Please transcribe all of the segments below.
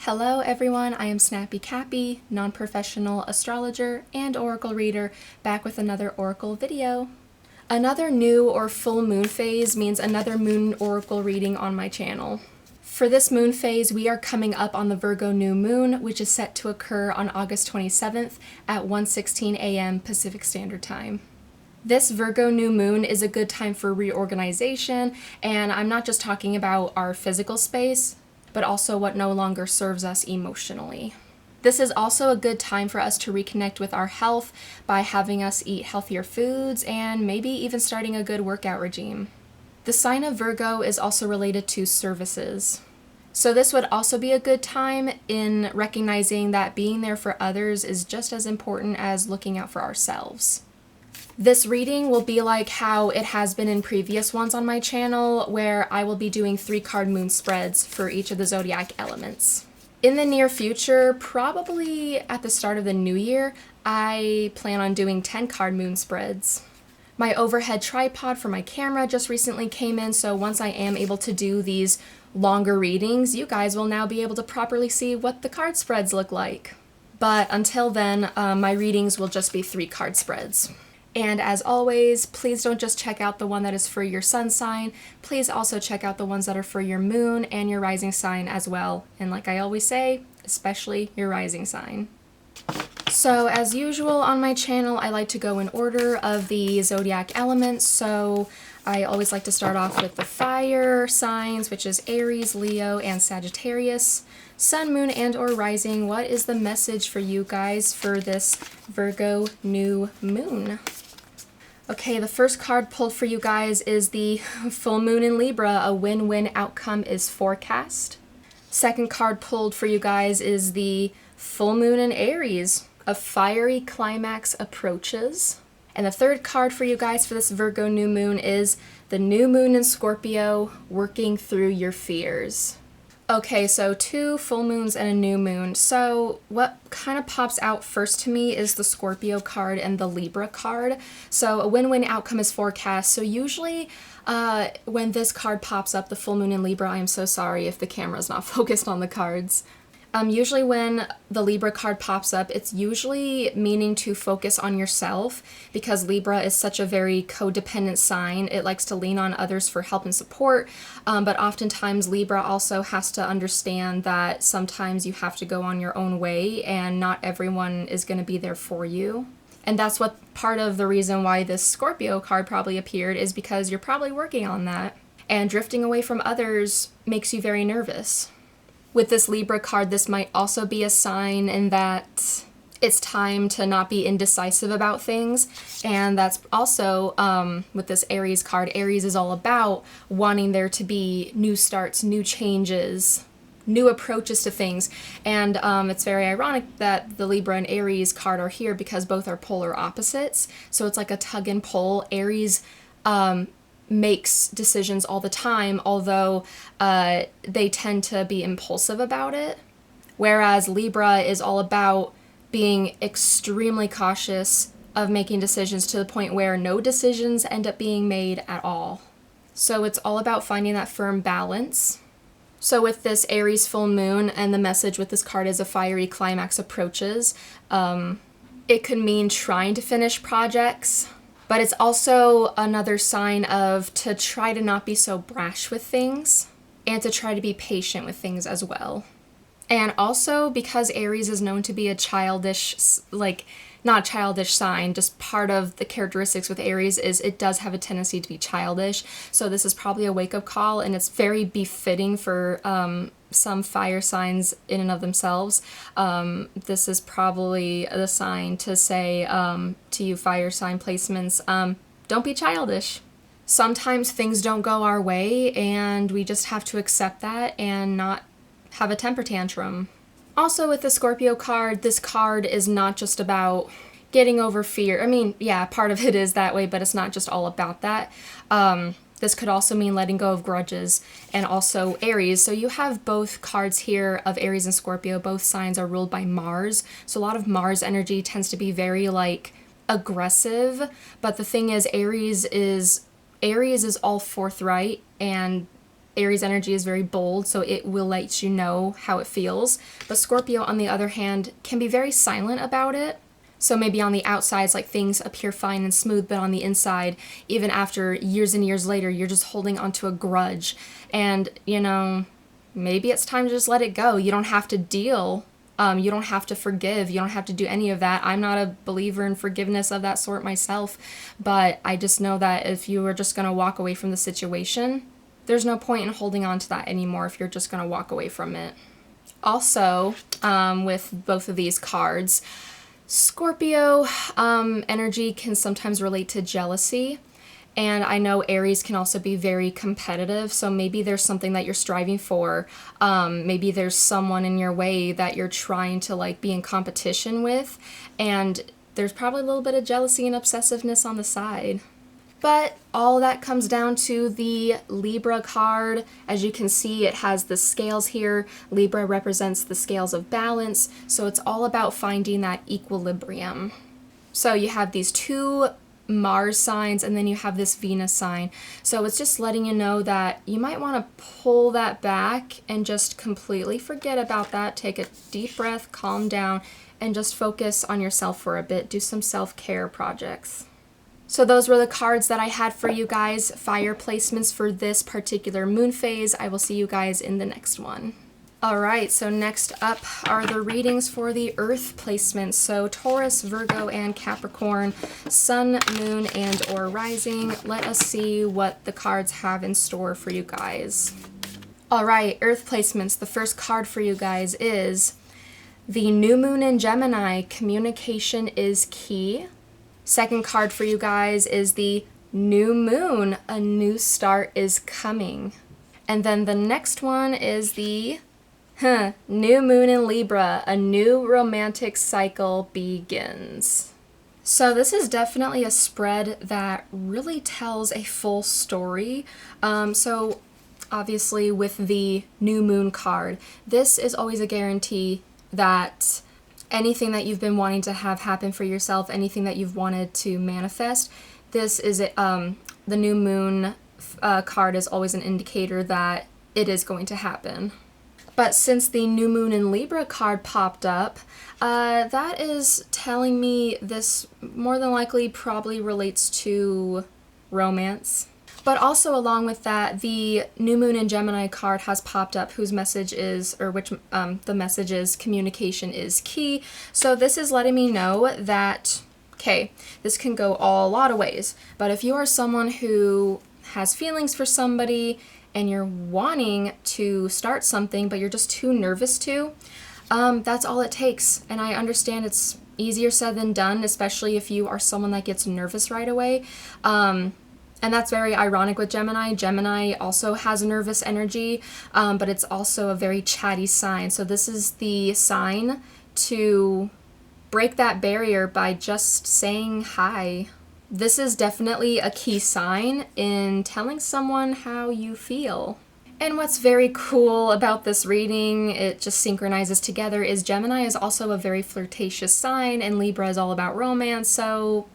Hello everyone, I am Snappy Cappy, non-professional astrologer and oracle reader, back with another oracle video. Another new or full moon phase means another moon oracle reading on my channel. For this moon phase, we are coming up on the Virgo new moon, which is set to occur on August 27th at 1:16 a.m. Pacific Standard Time. This Virgo new moon is a good time for reorganization, and I'm not just talking about our physical space, but also what no longer serves us emotionally. This is also a good time for us to reconnect with our health by having us eat healthier foods and maybe even starting a good workout regime. The sign of Virgo is also related to services. So this would also be a good time in recognizing that being there for others is just as important as looking out for ourselves. This reading will be like how it has been in previous ones on my channel, where I will be doing 3-card moon spreads for each of the zodiac elements. In the near future, probably at the start of the new year, I plan on doing 10-card moon spreads. My overhead tripod for my camera just recently came in, so once I am able to do these longer readings, you guys will now be able to properly see what the card spreads look like. But until then, my readings will just be 3-card spreads. And as always, please don't just check out the one that is for your sun sign. Please also check out the ones that are for your moon and your rising sign as well. And like I always say, especially your rising sign. So as usual on my channel, I like to go in order of the zodiac elements. So I always like to start off with the fire signs, which is Aries, Leo, and Sagittarius. Sun, moon, and or rising, what is the message for you guys for this Virgo new moon? Okay, the first card pulled for you guys is the full moon in Libra. A win-win outcome is forecast. Second card pulled for you guys is the full moon in Aries. A fiery climax approaches. And the third card for you guys for this Virgo new moon is the new moon in Scorpio, working through your fears. Okay, so 2 full moons and a new moon. So what kind of pops out first to me is the Scorpio card and the Libra card. So a win-win outcome is forecast. So usually when this card pops up, the full moon in Libra, I am so sorry if the camera's not focused on the cards. Usually when the Libra card pops up, it's usually meaning to focus on yourself, because Libra is such a very codependent sign. It likes to lean on others for help and support, but oftentimes Libra also has to understand that sometimes you have to go on your own way and not everyone is going to be there for you. And that's what part of the reason why this Scorpio card probably appeared, is because you're probably working on that. And drifting away from others makes you very nervous. With this Libra card, this might also be a sign in that it's time to not be indecisive about things. And that's also, with this Aries card, Aries is all about wanting there to be new starts, new changes, new approaches to things. And it's very ironic that the Libra and Aries card are here, because both are polar opposites. So it's like a tug and pull. Aries makes decisions all the time, although they tend to be impulsive about it. Whereas Libra is all about being extremely cautious of making decisions, to the point where no decisions end up being made at all. So it's all about finding that firm balance. So with this Aries full moon, and the message with this card is a fiery climax approaches, it could mean trying to finish projects. But it's also another sign of to try to not be so brash with things, and to try to be patient with things as well. And also, because Aries is known to be a childish, not childish sign, just part of the characteristics with Aries is it does have a tendency to be childish. So this is probably a wake-up call, and it's very befitting for some fire signs in and of themselves. This is probably the sign to say to you fire sign placements, don't be childish. Sometimes things don't go our way, and we just have to accept that and not have a temper tantrum. Also with the Scorpio card, this card is not just about getting over fear. I mean, yeah, part of it is that way, but it's not just all about that. This could also mean letting go of grudges, and also Aries. So you have both cards here of Aries and Scorpio. Both signs are ruled by Mars. So a lot of Mars energy tends to be very aggressive. But the thing is, Aries is all forthright and Aries energy is very bold, so it will let you know how it feels. But Scorpio, on the other hand, can be very silent about it. So maybe on the outside, it's like things appear fine and smooth, but on the inside, even after years and years later, you're just holding onto a grudge. And, you know, maybe it's time to just let it go. You don't have to deal. You don't have to forgive. You don't have to do any of that. I'm not a believer in forgiveness of that sort myself, but I just know that if you are just going to walk away from the situation, there's no point in holding on to that anymore if you're just going to walk away from it. Also, with both of these cards, Scorpio energy can sometimes relate to jealousy. And I know Aries can also be very competitive, so maybe there's something that you're striving for. Maybe there's someone in your way that you're trying to like be in competition with, and there's probably a little bit of jealousy and obsessiveness on the side. But all that comes down to the Libra card. As you can see, it has the scales here. Libra represents the scales of balance, so it's all about finding that equilibrium. So you have these two Mars signs, and then you have this Venus sign. So it's just letting you know that you might want to pull that back and just completely forget about that. Take a deep breath, calm down, and just focus on yourself for a bit. Do some self-care projects. So those were the cards that I had for you guys, fire placements for this particular moon phase. I will see you guys in the next one. Alright, so next up are the readings for the Earth placements. So Taurus, Virgo, and Capricorn, Sun, Moon, and or Rising. Let us see what the cards have in store for you guys. Alright, Earth placements. The first card for you guys is the New Moon in Gemini. Communication is key. Second card for you guys is the New Moon. A new start is coming. And then the next one is the New Moon in Libra. A new romantic cycle begins. So this is definitely a spread that really tells a full story. So obviously with the New Moon card, this is always a guarantee that anything that you've been wanting to have happen for yourself, anything that you've wanted to manifest, this is the New Moon card is always an indicator that it is going to happen. But since the New Moon in Libra card popped up, that is telling me this more than likely probably relates to romance. But also along with that, the New Moon in Gemini card has popped up, whose message is, or which the message is, communication is key. So this is letting me know that, okay, this can go a lot of ways. But if you are someone who has feelings for somebody and you're wanting to start something, but you're just too nervous to, that's all it takes. And I understand it's easier said than done, especially if you are someone that gets nervous right away. And that's very ironic with Gemini. Gemini also has nervous energy, but it's also a very chatty sign. So this is the sign to break that barrier by just saying hi. This is definitely a key sign in telling someone how you feel. And what's very cool about this reading, it just synchronizes together, is Gemini is also a very flirtatious sign, and Libra is all about romance, so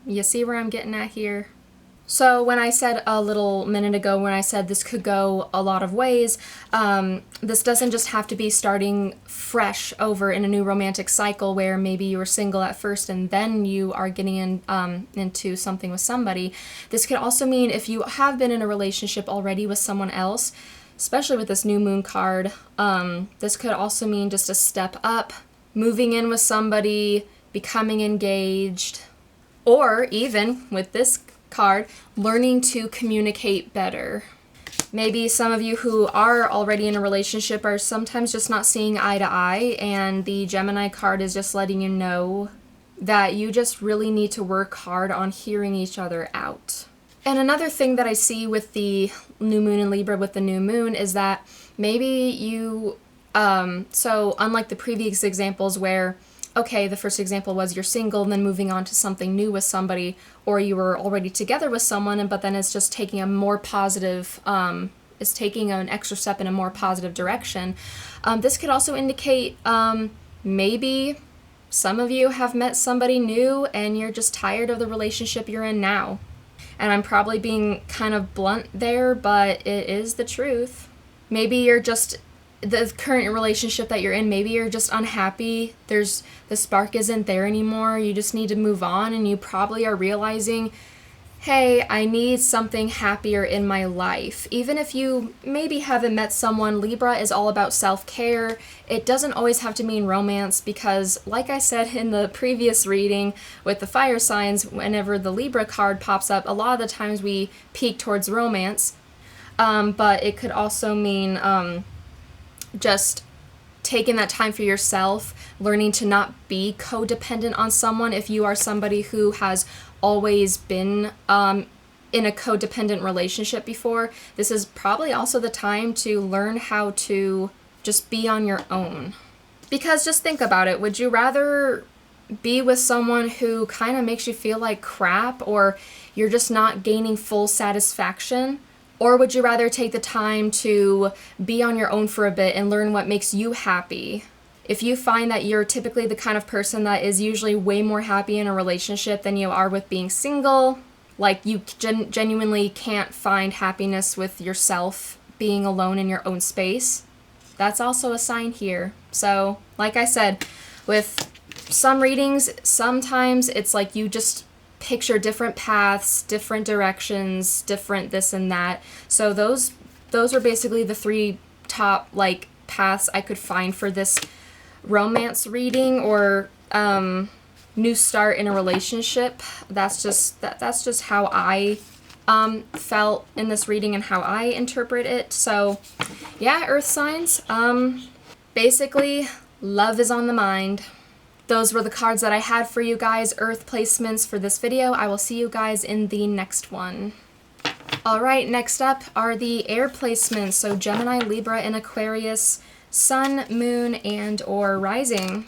you see where I'm getting at here? So when I said a little minute ago, when I said this could go a lot of ways, this doesn't just have to be starting fresh over in a new romantic cycle where maybe you were single at first and then you are getting into something with somebody. This could also mean if you have been in a relationship already with someone else, especially with this New Moon card, this could also mean just a step up, moving in with somebody, becoming engaged, or even with this card, learning to communicate better. Maybe some of you who are already in a relationship are sometimes just not seeing eye to eye, and the Gemini card is just letting you know that you just really need to work hard on hearing each other out. And another thing that I see with the New Moon in Libra with the New Moon is that maybe you, so unlike the previous examples where, okay, the first example was you're single and then moving on to something new with somebody, or you were already together with someone, but then it's just taking a more positive, is taking an extra step in a more positive direction. This could also indicate maybe some of you have met somebody new and you're just tired of the relationship you're in now. And I'm probably being kind of blunt there, but it is the truth. Maybe you're just, the current relationship that you're in, maybe you're just unhappy. The spark isn't there anymore. You just need to move on, and you probably are realizing, hey, I need something happier in my life. Even if you maybe haven't met someone, Libra is all about self-care. It doesn't always have to mean romance, because like I said in the previous reading with the fire signs, whenever the Libra card pops up, a lot of the times we peak towards romance. But it could also mean just taking that time for yourself, learning to not be codependent on someone. If you are somebody who has always been in a codependent relationship before, this is probably also the time to learn how to just be on your own. Because just think about it, would you rather be with someone who kind of makes you feel like crap, or you're just not gaining full satisfaction? Or would you rather take the time to be on your own for a bit and learn what makes you happy? If you find that you're typically the kind of person that is usually way more happy in a relationship than you are with being single, like you genuinely can't find happiness with yourself being alone in your own space, that's also a sign here. So, like I said, with some readings, sometimes it's like you just picture different paths, different directions, different this and that. So those are basically the three top like paths I could find for this romance reading, or new start in a relationship. That's just how I felt in this reading and how I interpret it. So yeah, earth signs, basically love is on the mind. Those were the cards that I had for you guys, earth placements for this video. I will see you guys in the next one. Alright, next up are the air placements. So Gemini, Libra, and Aquarius, Sun, Moon, and or Rising.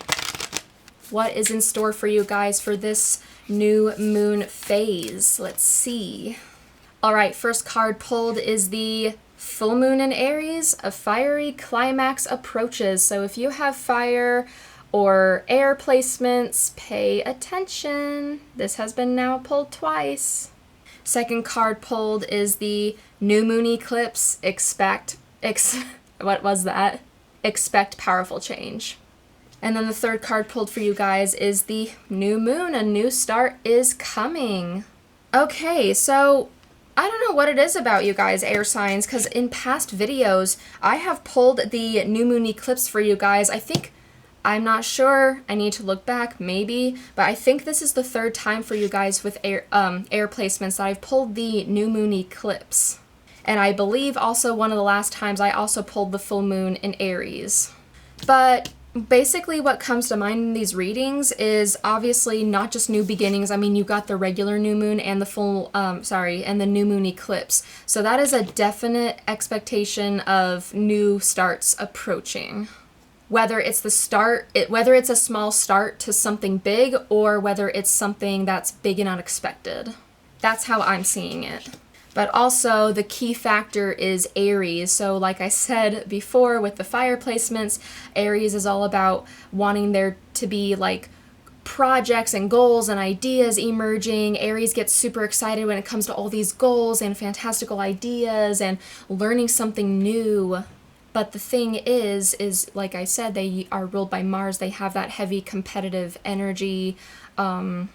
What is in store for you guys for this new moon phase? Let's see. Alright, first card pulled is the full moon in Aries. A fiery climax approaches. So if you have fire or air placements, pay attention. This has been now pulled twice. Second card pulled is the new moon eclipse. What was that? Expect powerful change. And then the third card pulled for you guys is the new moon. A new start is coming. Okay, so I don't know what it is about you guys, air signs, because in past videos, I have pulled the new moon eclipse for you guys. I'm not sure, I need to look back, maybe, but I think this is the third time for you guys with air placements that I've pulled the new moon eclipse. And I believe also one of the last times I also pulled the full moon in Aries. But basically what comes to mind in these readings is obviously not just new beginnings. I mean, you got the regular new moon and the new moon eclipse. So that is a definite expectation of new starts approaching. Whether it's whether it's a small start to something big, or whether it's something that's big and unexpected. That's how I'm seeing it. But also the key factor is Aries. So like I said before with the fire placements, Aries is all about wanting there to be like projects and goals and ideas emerging. Aries gets super excited when it comes to all these goals and fantastical ideas and learning something new. But the thing is like I said, they are ruled by Mars. They have that heavy competitive energy. And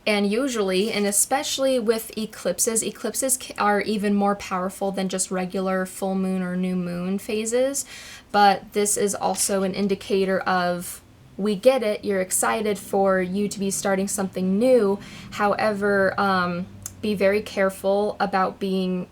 usually, and especially with eclipses are even more powerful than just regular full moon or new moon phases. But this is also an indicator of, we get it, you're excited for you to be starting something new. However, be very careful about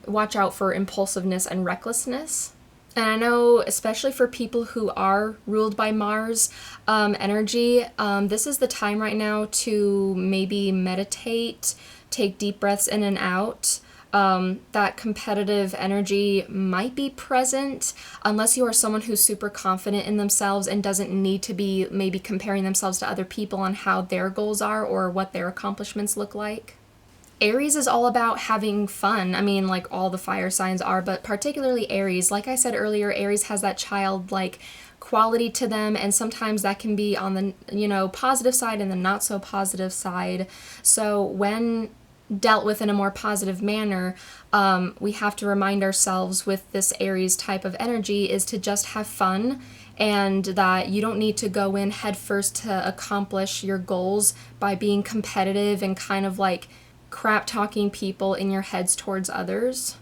watch out for impulsiveness and recklessness. And I know, especially for people who are ruled by Mars energy, this is the time right now to maybe meditate, take deep breaths in and out. That competitive energy might be present unless you are someone who's super confident in themselves and doesn't need to be maybe comparing themselves to other people on how their goals are or what their accomplishments look like. Aries is all about having fun. I mean, like all the fire signs are, but particularly Aries. Like I said earlier, Aries has that childlike quality to them, and sometimes that can be on the, positive side and the not so positive side. So when dealt with in a more positive manner, we have to remind ourselves with this Aries type of energy is to just have fun, and that you don't need to go in headfirst to accomplish your goals by being competitive and kind of like crap talking people in your heads towards others.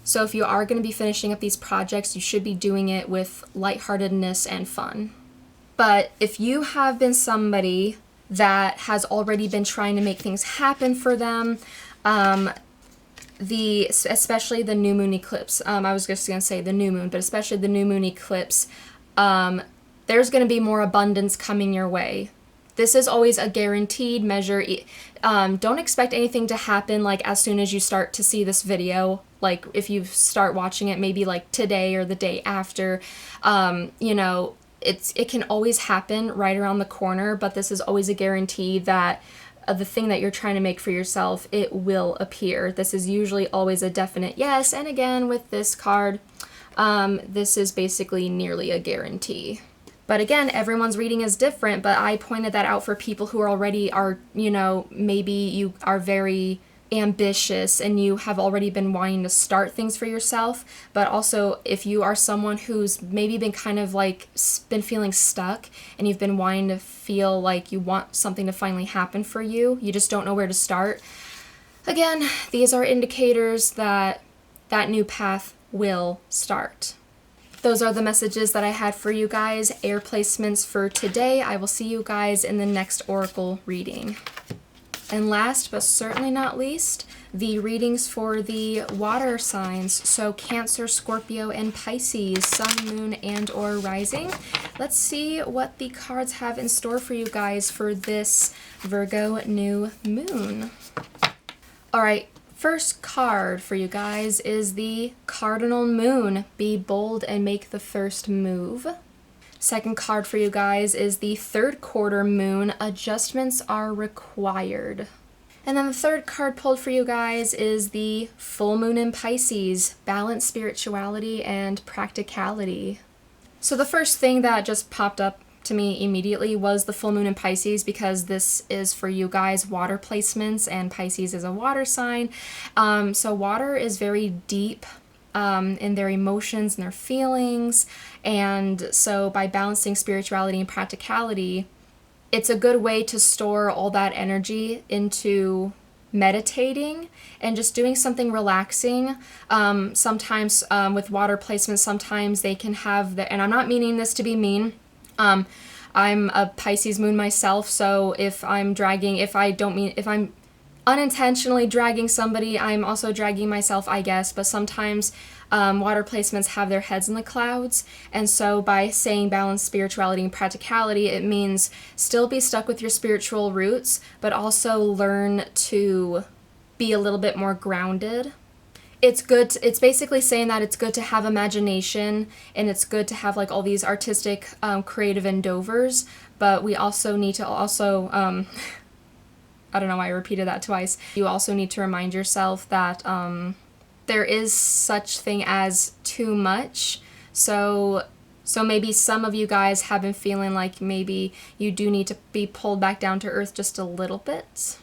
So if you are going to be finishing up these projects, you should be doing it with lightheartedness and fun. But if you have been somebody that has already been trying to make things happen for them, especially the new moon eclipse, I was just going to say the new moon, but especially the new moon eclipse, there's going to be more abundance coming your way. This is always a guaranteed measure. Don't expect anything to happen like as soon as you start to see this video. Like if you start watching it maybe like today or the day after, you know, it can always happen right around the corner, but this is always a guarantee that the thing that you're trying to make for yourself, it will appear. This is usually always a definite yes. And again, with this card, this is basically nearly a guarantee. But again, everyone's reading is different, but I pointed that out for people who are, you know, maybe you are very ambitious and you have already been wanting to start things for yourself, but also if you are someone who's maybe been kind of like been feeling stuck and you've been wanting to feel like you want something to finally happen for you, you just don't know where to start. Again, these are indicators that that new path will start. Those are the messages that I had for you guys, air placements for today. I will see you guys in the next oracle reading. And last but certainly not least, the readings for the water signs. So Cancer, Scorpio, and Pisces, Sun, Moon, and or Rising. Let's see what the cards have in store for you guys for this Virgo new moon. All right. First card for you guys is the Cardinal Moon. Be bold and make the first move. Second card for you guys is the Third Quarter Moon. Adjustments are required. And then the third card pulled for you guys is the Full Moon in Pisces. Balance, spirituality, and practicality. So the first thing that just popped up to me immediately was the full moon in Pisces, because this is for you guys water placements and Pisces is a water sign. So water is very deep in their emotions and their feelings, and so by balancing spirituality and practicality, it's a good way to store all that energy into meditating and just doing something relaxing. Sometimes with water placements, sometimes they can have and I'm not meaning this to be mean. I'm a Pisces moon myself, so if I'm unintentionally dragging somebody, I'm also dragging myself, I guess, but sometimes water placements have their heads in the clouds, and so by saying balance, spirituality, and practicality, it means still be stuck with your spiritual roots, but also learn to be a little bit more grounded. It's good, it's basically saying that it's good to have imagination and it's good to have like all these artistic, creative endeavors, but we also need to I don't know why I repeated that twice. You also need to remind yourself that there is such thing as too much. So maybe some of you guys have been feeling like maybe you do need to be pulled back down to earth just a little bit.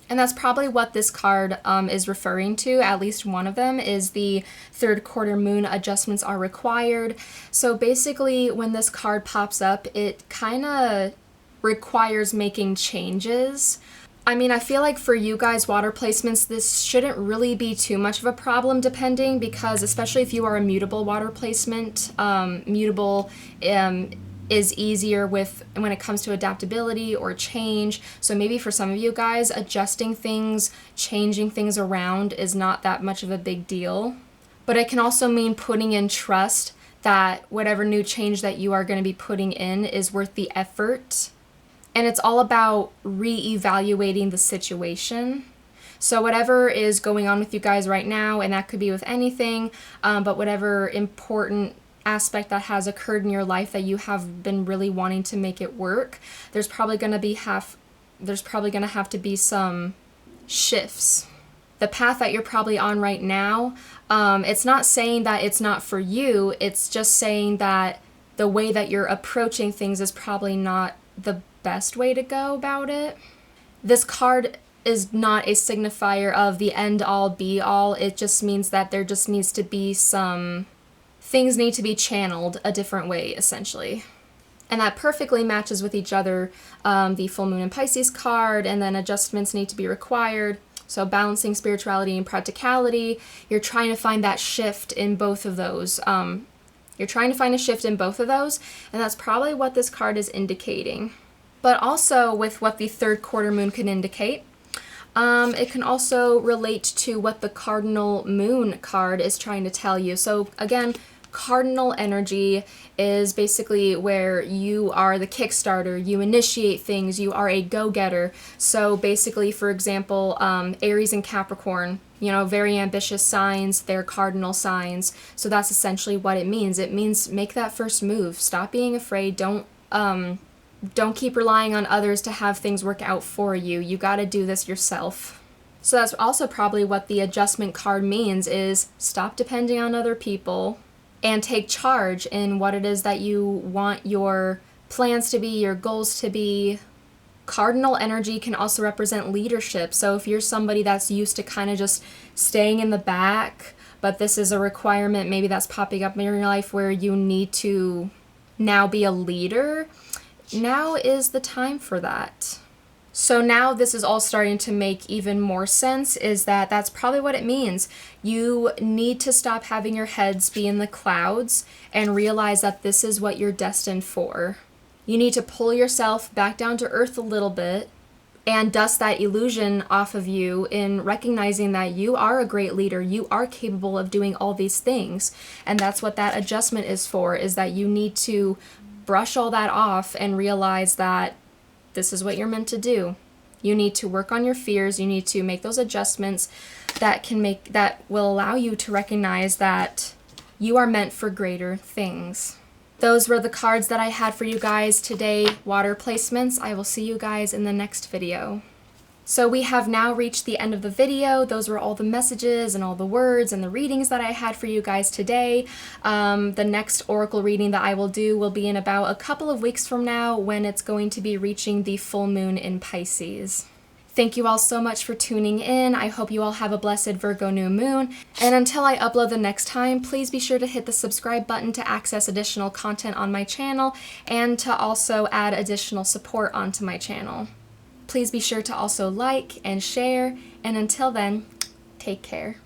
And that's probably what this card is referring to. At least one of them is the Third Quarter Moon. Adjustments are required. So basically when this card pops up, it kind of requires making changes. I mean, I feel like for you guys, water placements, this shouldn't really be too much of a problem depending, because especially if you are a mutable water placement, mutable is easier when it comes to adaptability or change. So maybe for some of you guys, adjusting things, changing things around is not that much of a big deal. But it can also mean putting in trust that whatever new change that you are going to be putting in is worth the effort. And it's all about re-evaluating the situation. So whatever is going on with you guys right now, and that could be with anything, but whatever important aspect that has occurred in your life that you have been really wanting to make it work, there's probably going to have to be some shifts. The path that you're probably on right now, it's not saying that it's not for you, it's just saying that the way that you're approaching things is probably not the best way to go about it. This card is not a signifier of the end all be all. It just means that there just needs to be some things need to be channeled a different way, essentially. And that perfectly matches with each other, the full moon in Pisces card, and then adjustments need to be required. So balancing spirituality and practicality, you're trying to find that shift in both of those. You're trying to find a shift in both of those, and that's probably what this card is indicating. But also with what the third quarter moon can indicate, it can also relate to what the cardinal moon card is trying to tell you. So again, cardinal energy is basically where you are the Kickstarter, you initiate things, you are a go-getter. So basically, for example, Aries and Capricorn, you know, very ambitious signs, they're cardinal signs. So that's essentially what it means. It means make that first move. Stop being afraid. Don't keep relying on others to have things work out for you. You got to do this yourself. So that's also probably what the adjustment card means, is stop depending on other people and take charge in what it is that you want your plans to be, your goals to be. Cardinal energy can also represent leadership. So if you're somebody that's used to kind of just staying in the back, but this is a requirement maybe that's popping up in your life where you need to now be a leader, now is the time for that. So now this is all starting to make even more sense, is that that's probably what it means. You need to stop having your heads be in the clouds and realize that this is what you're destined for. You need to pull yourself back down to earth a little bit and dust that illusion off of you in recognizing that you are a great leader. You are capable of doing all these things. And that's what that adjustment is for, is that you need to brush all that off and realize that this is what you're meant to do. You need to work on your fears. You need to make those adjustments that will allow you to recognize that you are meant for greater things. Those were the cards that I had for you guys today, water placements. I will see you guys in the next video. So we have now reached the end of the video. Those were all the messages and all the words and the readings that I had for you guys today. The next oracle reading that I will do will be in about a couple of weeks from now, when it's going to be reaching the full moon in Pisces. Thank you all so much for tuning in. I hope you all have a blessed Virgo new moon. And until I upload the next time, please be sure to hit the subscribe button to access additional content on my channel and to also add additional support onto my channel. Please be sure to also like and share, and until then, take care.